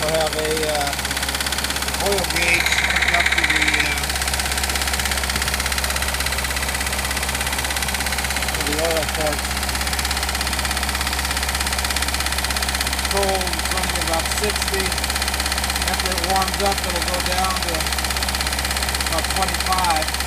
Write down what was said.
also have a oil gauge hooked up to the oil port. Cold, it's running about 60. After it warms up, it'll go down to about 25.